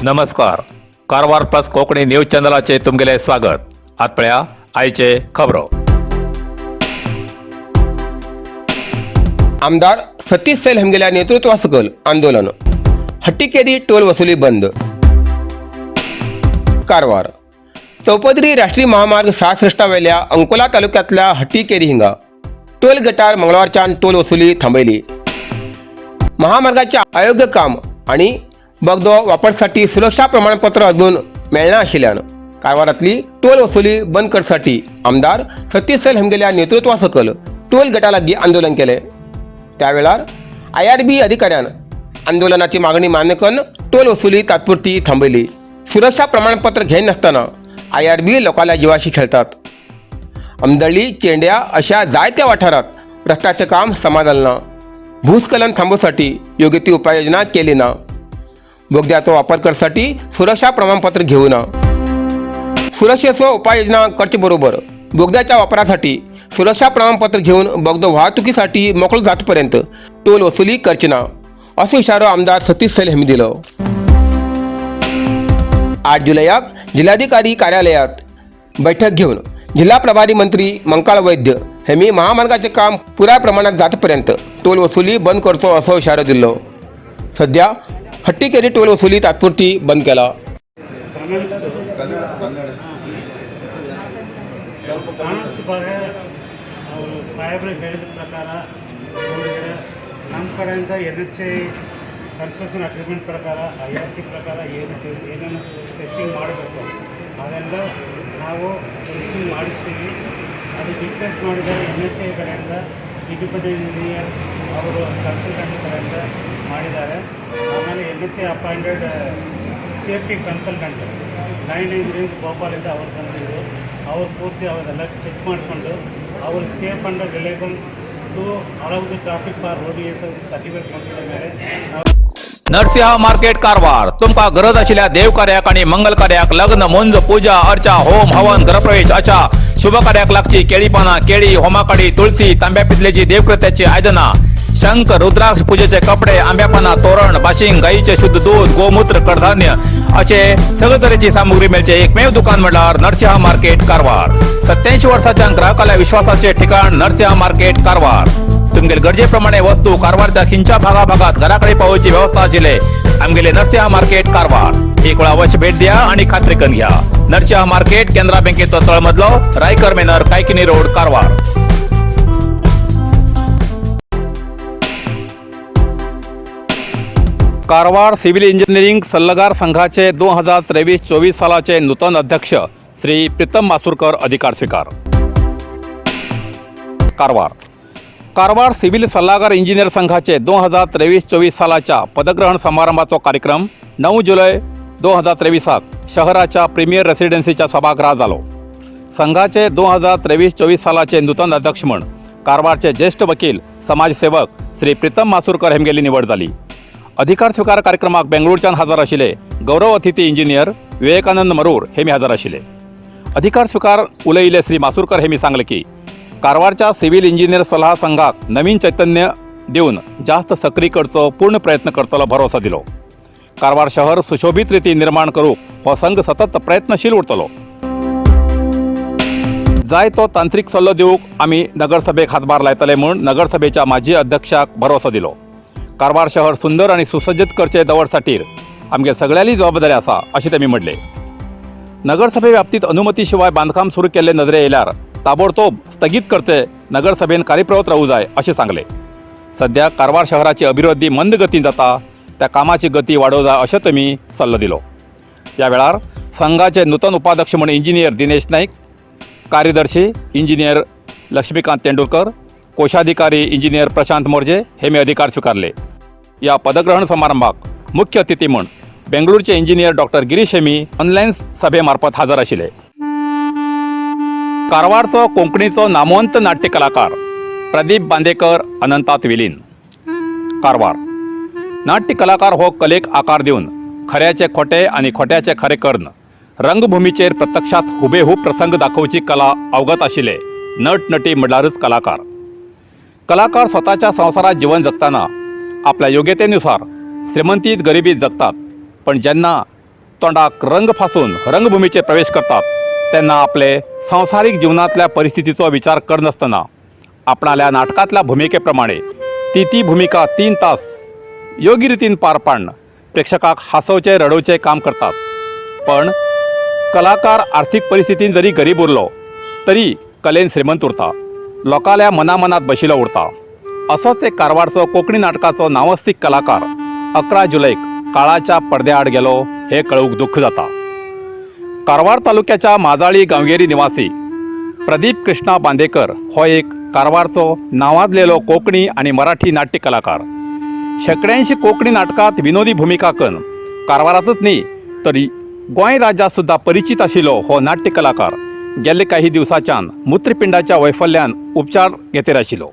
नमस्कार. Karwar plus Konkani news चॅनलाचे तुमगेले स्वागत. आतपळ्या आयचे खबरो. आमदार सतीश सैल हेमगेल्या नेतृत्वासकल आंदोलन. हट्टीकेरी टोल वसुली बंद. कारवार. चौपदरी राष्ट्रीय महामार्ग 66 वेल्या अंकोला तालुक्यातल्या हट्टीकेरी हिंगा टोल गटार मंगळवारच्यान टोल वसुली थांबयली. महामार्गाचे अयोग्य काम आणि बोगदो वापरसाठी सुरक्षा प्रमाणपत्र अजून मेळना आशिल्ल्यान कारवारातली टोल वसुली बंद करसाठी आमदार सतीश सैल हेमगेल्या नेतृत्वासकल टोल गटा लागीं आंदोलन केले. त्यावेळार IRB अधिकाऱ्यान आंदोलनाची मागणी मान्य करून टोल वसुली तात्पुरती थांबयली. सुरक्षा प्रमाणपत्र घेयन नासतना IRB लोकांच्या जिवाशी खेळतात. अमदळी, चेंड्या अशा जायत्या वाठारात रस्त्याचे काम समाधान ना. भूस्खलन थांबवण्यासाठी योग्य ती उपाययोजना केली ना. बोगद्याचो वापर करण्यासाठी सुरक्षा प्रमाणपत्र घेऊ ना. सुरक्षेचो उपाययोजना करचे बरोबर बोगद्याच्या वापरासाठी सुरक्षा प्रमाणपत्र घेऊन बोगदो वाहतुकीसाठी मोकळो जातपर्यंत टोल वसुली करची ना, असो इशारो आमदार सतीश सैल हेमी दिलो. 8 जुलयाक जिल्हाधिकारी कार्यालयात बैठक घेऊन जिल्हा प्रभारी मंत्री मंकाळ वैद्य हेमी महामार्गाचे काम पुऱ्या प्रमाणात जातपर्यंत टोल वसुली बंद करचो असो इशारो दिलो. सध्या हट्टीकेरी टोल वसुली तात्पुरती बंद केला. ಸಾಹೇಬ್ರು ಹೇಳಿದ ಪ್ರಕಾರ ನಮ್ಮ ಕಡೆಯಿಂದ NHA ಕನ್ಸ್ಟ್ರಕ್ಷನ್ ಅಗ್ರಿಮೆಂಟ್ ಪ್ರಕಾರ IRC ಪ್ರಕಾರ ಏನೇನು ಟೆಸ್ಟಿಂಗ್ ಮಾಡಬೇಕು ಅದೆಲ್ಲ ನಾವು ಟೆಸ್ಟಿಂಗ್ ಮಾಡಿಸ್ತೀವಿ. ಅದು ರಿಕ್ವೆಸ್ಟ್ ಮಾಡಿದರೆ NHA ಕಡೆಯಿಂದ ಇಂಡಿಪೆಂಡೆಂಟ್ ಇಂಜಿನಿಯರ್ ಅವರು ಕನ್ಸಲ್ಟೆಂಟ್ ಕಡೆಯಿಂದ ಮಾಡಿದ್ದಾರೆ. ಆಮೇಲೆ NHA appointed safety consultant 9 engineering ಗೋಪಾಲಿಂದ ಅವ್ರು ಬಂದಿದ್ದರು. ಅವ್ರು ಪೂರ್ತಿ ಅವರೆಲ್ಲ ಚೆಕ್ ಮಾಡಿಕೊಂಡು ಅವರು safe and reliable to allow the traffic for road certificate ಕೊಟ್ಟಿದ ಮೇಲೆ नरसिंह मार्केट कारवार. तुमका गरज आशिल्ल्या देव कार्याक आणि मंगल कार्याक, लग्न, मुंज, पूजा, अर्चा, होम, हवन, गृहप्रवेश अशा शुभ कार्याक लागची केळी पानां, केळी, होमाकडी, तुळसी, तांब्या पितलेची देवकृत्याची आयदनां, शंख, रुद्राक्ष पूजेचे कपडे, आंब्या पानां, तोरण, बाशिंग, गाईचे शुद्ध दूध, गोमूत्र, कडधान्य असे सगळे तरेची सामुग्री मेळचे एकमेव दुकान म्हणल्यार नरसिंह मार्केट कारवार. 87 वर्सांच्या ग्राहकाला विश्वासाचे ठिकाण नरसिंह मार्केट कारवार. तुमगेल गरजेप्रमाणे वस्तू कारवारच्या खिंच्या भागाभागात घराकडे पावोवची व्यवस्था आशिल्ले आमगेले नरसिंह मार्केट कारवार. एक वेळ अवश्य भेट द्या आणि खात्री करून घ्या. नरसिंह मार्केट केंद्रा बँकेचो तळमजलो, रायकर मेनर, Kaikini road, Karwar. Karwar civil engineering सल्लागार संघाचे 2023-24 सालाचे नूतन अध्यक्ष श्री प्रीतम मासुरकर अधिकार स्वीकार. कारवार. कारवार सिव्हिल सल्लागार इंजिनियर संघाचे 2023-24 सालाच्या पदग्रहण समारंभाचा कार्यक्रम 9 जुलै 2023 शहराच्या प्रीमियर रेसिडेन्सीच्या सभागृहात झालो. संघाचे 2023-24 सालाचे नूतन अध्यक्ष म्हणून कारवारचे ज्येष्ठ वकील समाजसेवक श्री प्रीतम मासुरकर हेमगेली निवड झाली. अधिकार स्वीकार कार्यक्रमाक बेंगळूरच्यान हजर आशिल्ले गौरव अतिथी इंजिनियर विवेकानंद मरूर हेमी हजर आशिल्ले. अधिकार स्वीकार उलयिल्ले श्री मासुरकर हेमी सांगले की कारवारच्या सिव्हिल इंजिनियर सल्ला संघाक नवीन चैतन्य देऊन जास्त सक्रिय करचो पूर्ण प्रयत्न करतलो भरोसा दिलो. कारवार शहर सुशोभित रीती निर्माण करूक हो संघ सतत प्रयत्नशील उरतलो. जाय तो तांत्रिक सल्लो दिवूक आमी नगरसभेक हातभार लायतले म्हूण नगरसभेच्या माजी अध्यक्षाक भरोसा दिलो. कारवार शहर सुंदर आणि सुसज्जित करचे दवरसाठी आमगे सगळ्यांनी जबाबदारी आसा अशें तेमी म्हणले. नगरसभे व्याप्तीत अनुमती शिवाय बांदकाम सुरू केल्ले नजरे येयल्यार ताबडतोब स्थगीत करचे नगरसभेन कार्यप्रवृत्त रावूं जाय अशें सांगले. सध्या कारवार शहराची अभिवृद्धी मंद गतीन जाता, त्या कामाची गती वाडोवं जाय अशें तेमी सल्लो दिलो. ह्या वेळार संघाचे नूतन उपाध्यक्ष म्हणून इंजिनियर दिनेश नाईक, कार्यदर्शी इंजिनियर लक्ष्मीकांत तेंडुलकर, कोशाधिकारी इंजिनियर प्रशांत मोर्जे हेमी अधिकार स्वीकारले. या पदग्रहण समारंभाक मुख्य अतिथी म्हणून बेंगळूरचे इंजिनियर डॉक्टर गिरीश हेमी ऑनलाईन सभेमार्फत हजर आशिल्ले. कारवारचो कोंकणीचो नामवंत नाट्य कलाकार प्रदीप बांदेकर अनंतात विलीन. कारवार. नाट्य कलाकार हो कलेक आकार दिवन खऱ्याचे खोटे आणि खोट्याचे खरे करून रंगभूमीचेर प्रत्यक्षात हुबेहूब प्रसंग दाखोवची कला अवगत आशिल्ले नट नटी म्हणल्यारच कलाकार. कलाकार स्वतःच्या संसारात जीवन जगताना आपल्या योग्यतेनुसार श्रीमंतीत गरिबीत जगतात, पण जेन्ना तोंडाक रंग फासून रंगभूमीचेर प्रवेश करतात तेन्ना आपले संवसारीक जिवनांतल्या परिस्थितीचो विचार करनासतना आपणाल्या नाटकांतल्या भुमिके प्रमाणे ती भुमिका 3 तास योग्य रितीन पार पाडन प्रेक्षकाक हांसोवचे रडोवचे काम करतात. पण कलाकार आर्थीक परिस्थितीन जरी गरीब उरलो तरी कलेन श्रीमंत उरता, लोकांल्या मनामनात बशिल्लो उरता. असोच एक कारवारचो कोंकणी नाटकाचो नांवस्तीक कलाकार 11 जुलैक काळाच्या पडद्या आड गेलो हे कळूंक दुख्ख जाता. कारवार तालुक्याच्या माजाळी गांवगिरी निवासी प्रदीप कृष्णा बांदेकर हो एक कारवारचो नांवाजलेलो कोंकणी आनी मराठी नाट्य कलाकार. शेकड्यांशी कोंकणी नाटकांत विनोदी भुमिका करून कारवारांतच न्ही तर गोंय राज्यांत सुद्दां परिचीत आशिल्लो हो नाट्य कलाकार गेल्ले काही दिवसांच्यान मुत्रपिंडाच्या वैफल्यान उपचार घेतेर आशिल्लो.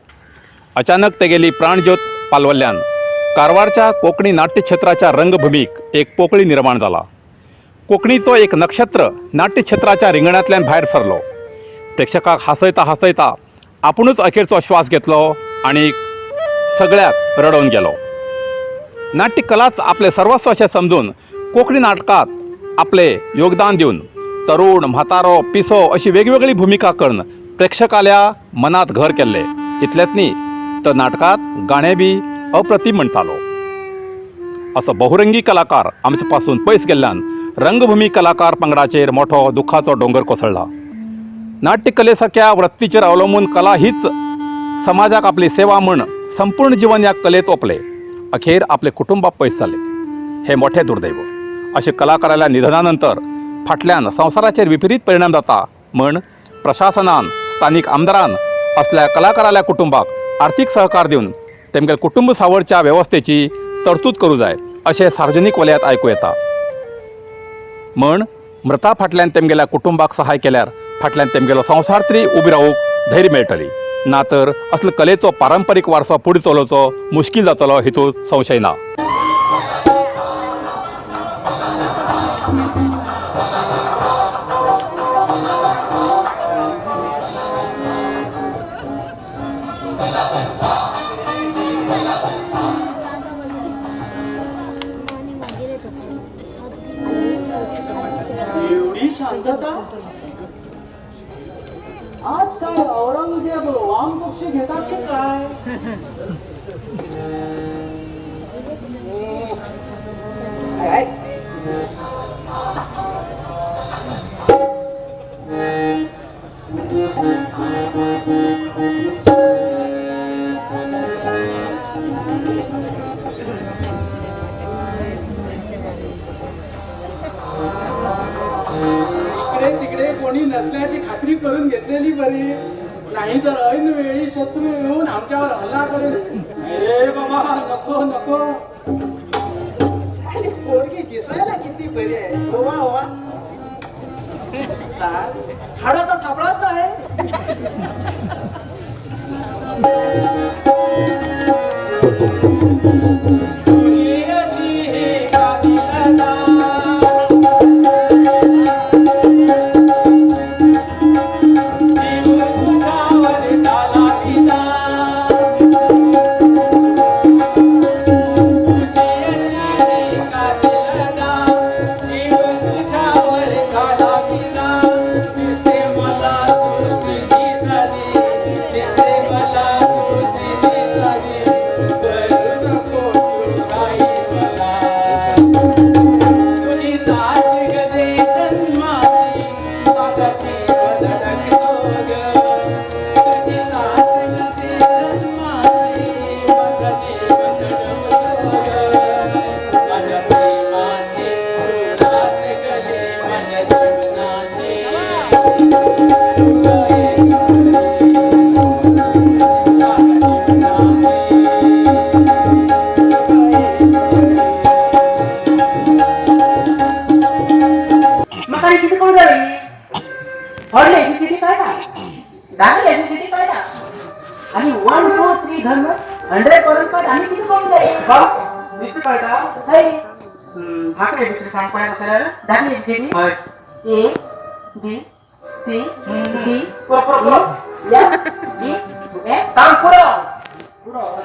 अचानक तेगेली प्राणज्योत पालवल्ल्यान कारवारच्या कोंकणी नाट्य क्षेत्राच्या रंगभूमीक एक पोकळी निर्माण जाला. कोंकणीचो एक नक्षत्र नाट्य क्षेत्राच्या रिंगणांतल्यान भायर सरलो. प्रेक्षकाक हांसयता हांसयता आपुणूच अखेरचो श्वास घेतलो आनी सगळ्याक रडोवन गेलो. नाट्य कलाच आपले सर्वस्व अशें समजून कोंकणी नाटकांत आपले योगदान दिवन तरूण म्हातारो पिसो अशी वेगवेगळी भुमिका करून प्रेक्षकाल्या मनात घर केल्ले. इतलेंच न्ही तर नाटकांत गाणें बी अप्रतिम म्हणटालो. असो बहुरंगी कलाकार आमचे पासून पयस गेल्ल्यान रंगभूमी कलाकार पंगडाचेर मोठो दुखाचो दोंगर कोसळ्ळा. नाट्य कलेसारक्या वृत्तीचेर अवलंबून कला हीच समाजाक आपली सेवा म्हण संपूर्ण जीवन ह्या कलेत ओपले. अखेर आपले कुटुंबाक पयस जाले. हे मोठे दुर्दैव. अशें कलाकाराल्या निधना नंतर फाटल्यान संवसाराचेर विपरीत परिणाम जाता म्हण प्रशासनान स्थानीक आमदारान असल्या कलाकाराल्या कुटुंबाक आर्थीक सहकार दिवन तेमगे कुटुंब सावरच्या वेवस्थेची तरतूद करूं जाय अशें सार्वजनीक वलयांत आयकूं येता. म्हण मृता फाटल्यान तेमगेल्या कुटुंबाक सहाय केल्यार फाटल्यान तेमगेलो संवसार तरी उबी रावूंक धैर्य मेळटली. ना तर असलो कलेचो पारंपारीक वारसो फुडें चलोवचो मुश्कील जातलो हितूंत संशय ना. एवढी शांतता आज काय औरंगजेब वामपक्षी घेतात की काय? इकडे तिकडे कोणी नसल्याची खात्री करून घेतलेली बरी, नाहीतर ऐन वेळी शत्रू येऊन आमच्यावर हल्ला करून. अरे बाबा नको नको. पोरगी दिसायला किती बरी आहे. होवा होवा हाडाचा सापळाच आहे. आणि 1 2 3 धर्म 100 करून काढ आणि किती करून जाईल बघ नीट कळता. हाय भाकरे दुसरे सांग कोणा कसं दाखली एबीसीडी हाय ए बी सी डी पुरो एफ जी ए सांग पुरो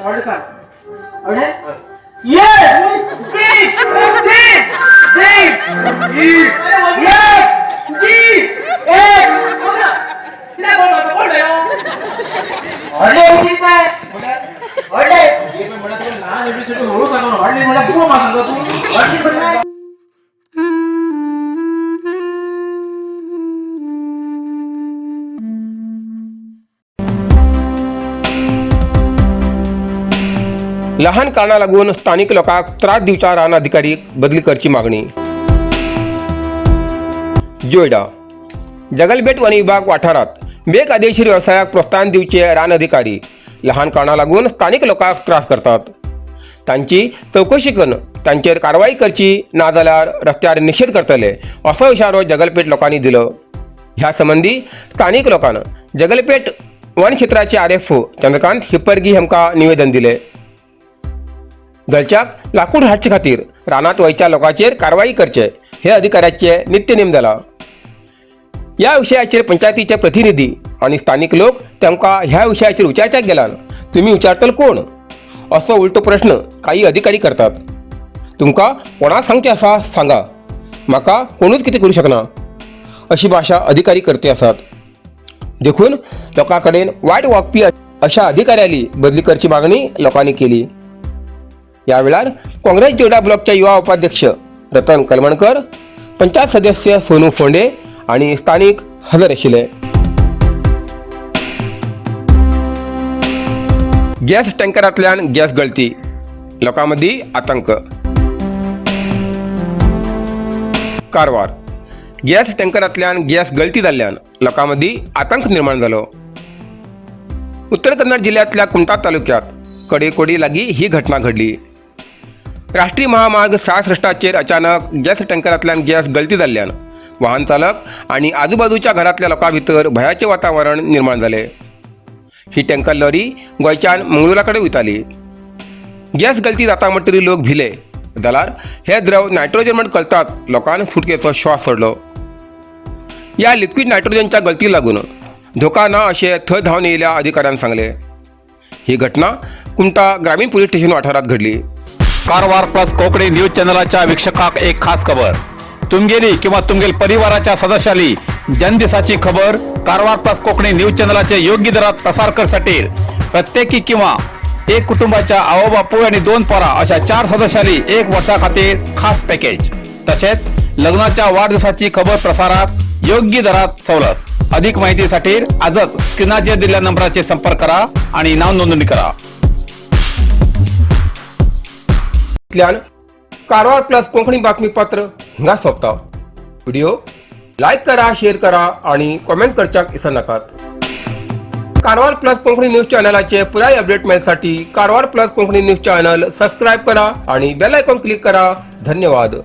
हॉल्ड सांग ऑर्डर ये बी सी लहान कारणां लागून स्थानिक लोकांक त्रास दिवच्या रान अधिकारीक बदली करची मागणी. जोयडा जगलबेट वन विभाग वाठारात बेकायदेशीर व्यवसायाक प्रोत्साहन दिवचे रान अधिकारी लहान कारणां लागून स्थानिक लोकांक त्रास करतात. तांची चवकशी करून तांचेर कारवाई करची ना जाल्यार रस्त्यार निषेध करतले असो इशारो जगलपेट लोकांनी दिलो. ह्या संबंधी स्थानिक लोकांन जगलपेट वन क्षेत्राचे RFO चंद्रकांत हिप्परगी हांकां निवेदन दिले. गलच्याक लाकूड हाडचे खातीर रानात वयच्या लोकांचेर कारवाई करचे हे अधिकाऱ्याचे नित्य नेम जाला. ह्या विशयाचेर पंचायतीचे प्रतिनिधी आनी स्थानिक लोक तांकां ह्या विशयाचेर विचारच्याक गेल्यान तुमी विचारतल कोण असो उलटो प्रश्न काही अधिकारी करतात. तुमकां कोणाक सांगचें आसा सांगा, म्हाका कोणूच कितें करूं शकना अशी भाशा अधिकारी करते आसात. देखून लोकां कडेन वायट वागपी अशा अधिकाऱ्याली बदली करची मागणी लोकांनी केली. या वेळार काँग्रेस जोयडा ब्लॉकचे युवा उपाध्यक्ष रतन कलमणकर, पंचायत सदस्य सोनू फोंडे आणि स्थानिक हजर आशिल्ले. गॅस टँकरांतल्यान गॅस गळती, लोकां मदीं आतंक. कारवार गॅस टँकरांतल्यान गॅस गळती जाल्ल्यान लोकां मदीं आतंक निर्माण जालो. उत्तर कन्नड जिल्ह्यातल्या कुमटा तालुक्यात कडेकोडी लागीं ही घटना घडली. राष्ट्रीय महामार्ग 66 अचानक गॅस टँकरांतल्यान गॅस गळती जाल्ल्यान वाहन चालक आणि आजूबाजूच्या घरातल्या लोकां भितर भयाचे वातावरण निर्माण जाले. ही टँकर लॉरी गोंयच्यान मंगळुरा कडेन वयताली. गॅस गळती जाता म्हणटरी लोक भिले जाल्यार हे द्रव नायट्रोजन म्हण कळताच लोकांन सुटकेचो श्वास सोडलो. ह्या लिक्वीड नायट्रोजनच्या गळती लागून धोका ना अशें थंय धांवन येयल्या अधिकाऱ्यान सांगले. ही घटना कुमटा ग्रामीण पोलीस स्टेशन वाठारात घडली. कारवार प्लस कोंकणी न्यूज चॅनलाच्या वीक्षकाक एक खास खबर. तुमगेली किंवा तुमगेल परिवाराच्या सदस्याली जनदिसाची खबर कारवार प्लस कोंकणी न्यूज चॅनलाचे योग्य दरात प्रसार करसाठी प्रत्येकी किंवा एक कुटुंबाच्या आवय बापूय आणि 2 पोरां अशा 4 सदस्याली 1 वर्सा खातीर खास पॅकेज. तसेच लग्नाच्या वाढदिवसाची खबर प्रसारात योग्य दरात सवलत. अधिक माहितीसाठी आजच स्क्रीनाचेर दिलेल्या नंबराचे संपर्क करा आणि नाव नोंदणी करा. कारवार प्लस कोंकणी बातमीपत्र हिंगा सोंपता. व्हिडिओ लाईक करा, शेअर करा आणि कमेंट करच्याक विसरू नकात. कारवार प्लस कोंकणी न्यूज चॅनलाचे पुराय अपडेट मेळसाठी Karwar plus Konkani news channel subscribe करा आणि बेल आयकॉन क्लिक करा. धन्यवाद.